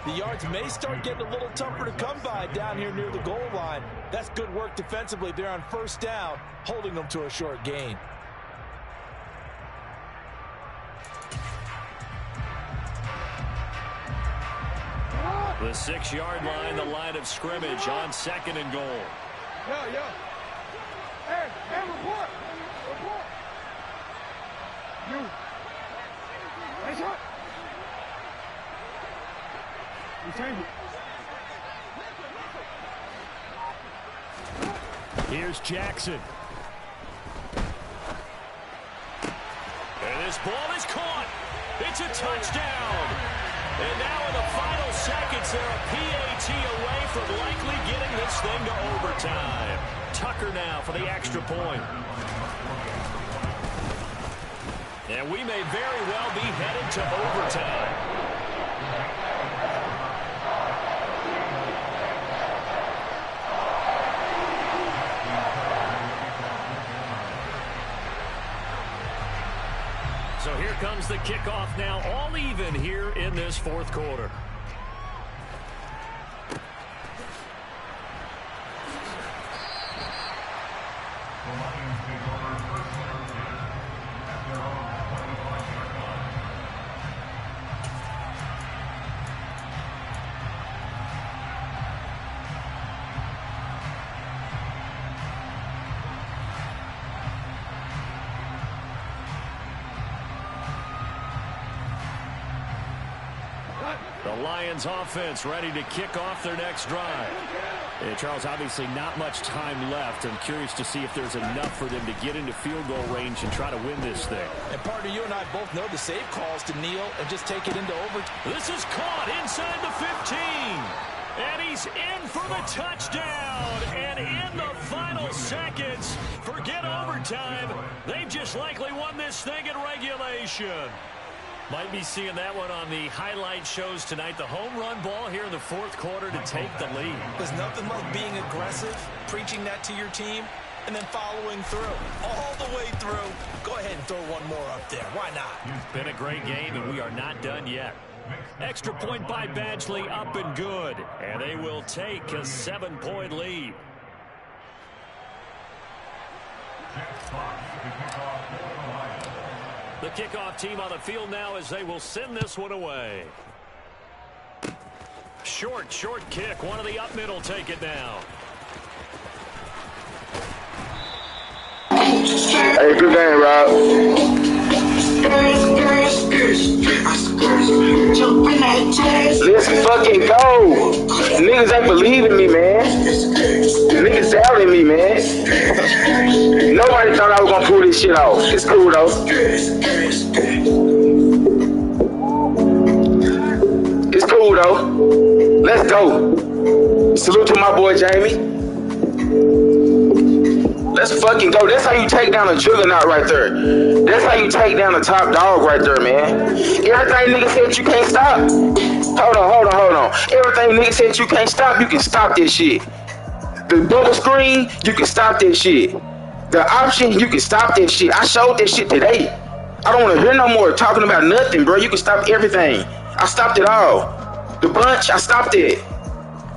The yards may start getting a little tougher to come by down here near the goal line. That's good work defensively there on first down, holding them to a short gain. The 6-yard line, the line of scrimmage on second and goal. Hey, report! Report! You! Nice shot! You change it. Here's Jackson. And this ball is caught. It's a touchdown. And now in the final seconds, they're a PAT away from likely getting this thing to overtime. Tucker now for the extra point. And we may very well be headed to overtime. So here comes the kickoff now, all even here in this fourth quarter. The Lions offense ready to kick off their next drive. Yeah, Charles, obviously not much time left. I'm curious to see if there's enough for them to get into field goal range and try to win this thing. And partner, you and I both know the save calls to kneel and just take it into overtime. This is caught inside the 15. And he's in for the touchdown. And in the final seconds, forget overtime. They just likely won this thing in regulation. Might be seeing that one on the highlight shows tonight. The home run ball here in the fourth quarter to take the lead. There's nothing like being aggressive, preaching that to your team, and then following through. All the way through. Go ahead and throw one more up there. Why not? Been a great game, and we are not done yet. Extra point by Badgley, up and good. And they will take a 7-point lead. The kickoff team on the field now as they will send this one away. Short kick. One of the up middle take it now. Hey, good game, Rob. Let's fucking go. Niggas ain't believing me, man. Niggas doubting me, man. Nobody thought I was gonna pull this shit off. It's cool, though. It's cool, though. Let's go. Salute to my boy, Jamie. Let's fucking go. That's how you take down a juggernaut right there. That's how you take down a top dog right there, man. Everything nigga said you can't stop. Hold on. Everything nigga said you can't stop, you can stop this shit. The bubble screen, you can stop that shit. The option, you can stop that shit. I showed that shit today. I don't want to hear no more talking about nothing, bro. You can stop everything. I stopped it all. The bunch, I stopped it.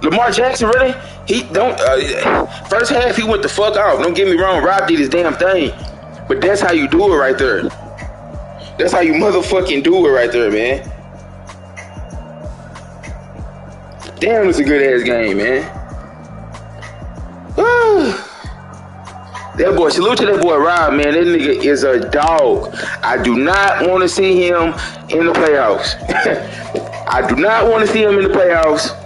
Lamar Jackson, really? He don't. First half, he went the fuck off. Don't get me wrong. Rob did his damn thing. But that's how you do it right there. That's how you motherfucking do it right there, man. Damn, it's a good ass game, man. That boy, salute to that boy Rob, man. That nigga is a dog. I do not want to see him in the playoffs. I do not want to see him in the playoffs.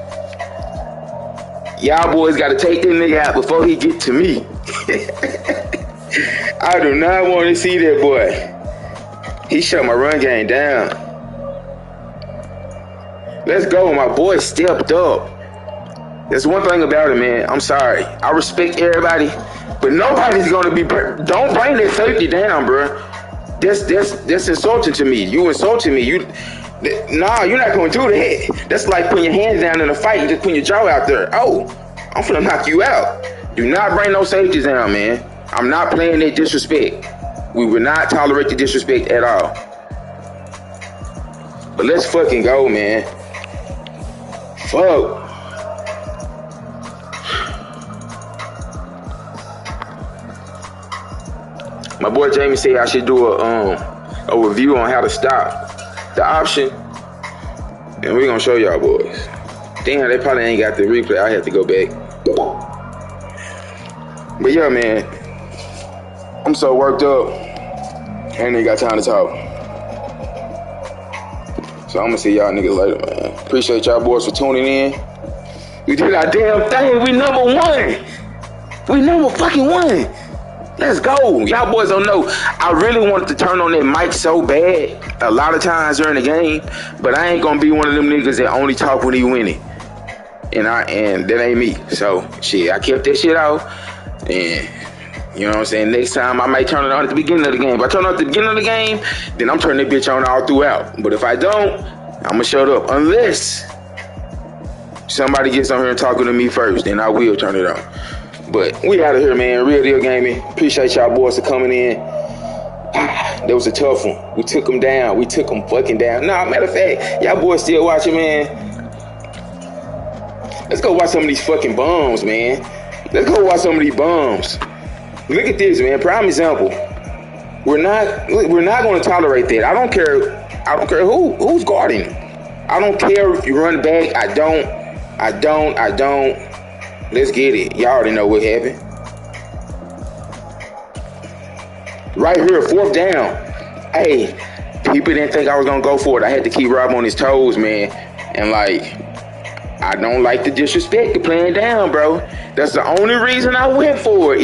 Y'all boys got to take that nigga out before he get to me. I do not want to see that boy. He shut my run game down. Let's go. My boy stepped up. That's one thing about it, man. I'm sorry. I respect everybody, but nobody's going to be... Don't bring that safety down, bro. That's insulting to me. You insulting me. Nah, you're not going to do that. That's like putting your hands down in a fight and just putting your jaw out there. Oh, I'm finna knock you out. Do not bring no safeties down, man. I'm not playing that disrespect. We will not tolerate the disrespect at all. But let's fucking go, man. Fuck. My boy Jamie said I should do a review on how to stop the option, and we're gonna show y'all boys. Damn, they probably ain't got the replay. I have to go back. But yeah, man, I'm so worked up, and ain't got time to talk. So I'm gonna see y'all niggas later, man. Appreciate y'all boys for tuning in. We did our damn thing. We number one. We number fucking one. Let's go. Y'all boys don't know. I really wanted to turn on that mic so bad a lot of times during the game, but I ain't gonna be one of them niggas that only talk when he winning. And that ain't me. So shit, I kept that shit out. And You know what I'm saying? Next time, I might turn it on at the beginning of the game. If I turn it on at the beginning of the game, then I'm turning that bitch on all throughout. But if I don't, I'm going to shut up. Unless somebody gets on here and talking to me first, then I will turn it on. But we out of here, man. Real Deal Gaming. Appreciate y'all boys for coming in. That was a tough one. We took them down. We took them fucking down. Nah, matter of fact, y'all boys still watching, man. Let's go watch some of these fucking bums, man. Let's go watch some of these bums. Look at this, man. Prime example. We're not going to tolerate that. I don't care who's guarding. I don't care if you run back. I don't. Let's get it. Y'all already know what happened. Right here, 4th down. Hey, people didn't think I was going to go for it. I had to keep Rob on his toes, man. And, I don't like the disrespect of playing down, bro. That's the only reason I went for it.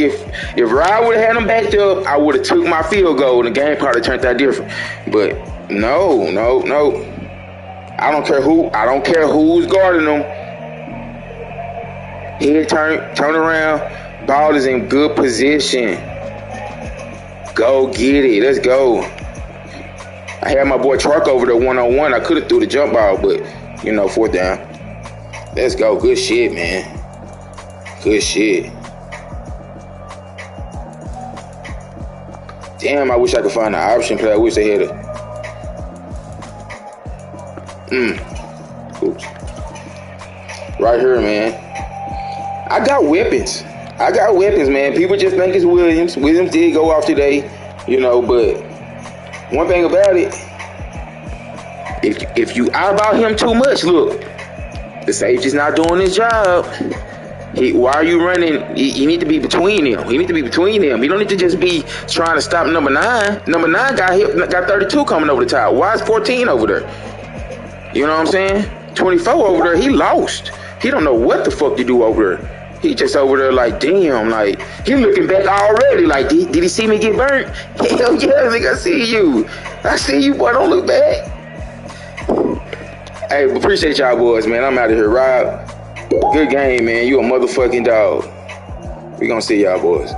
If Rob would have had him backed up, I would have took my field goal, and the game probably turned out different. But, no. I don't care who's guarding them. Head turn around. Ball is in good position. Go get it. Let's go. I had my boy Truck over there 1-on-1. I could have threw the jump ball, but, 4th down. Let's go. Good shit, man. Good shit. Damn, I wish I could find an option play. I wish they had a... Oops. Right here, man. I got weapons, man. People just think it's Williams. Williams did go off today, but one thing about it, if you eyeball him too much, look, the safety's not doing his job. Why are you running? You need to be between them. You don't need to just be trying to stop number 9. Number 9 got 32 coming over the top. Why is 14 over there? You know what I'm saying? 24 over there, he lost. He don't know what the fuck to do over there. He just over there damn, he looking back already, did he see me get burnt? Hell yeah, nigga, I see you. Boy, don't look back. Hey, appreciate y'all boys, man. I'm out of here. Rob, good game, man. You a motherfucking dog. We gonna see y'all boys.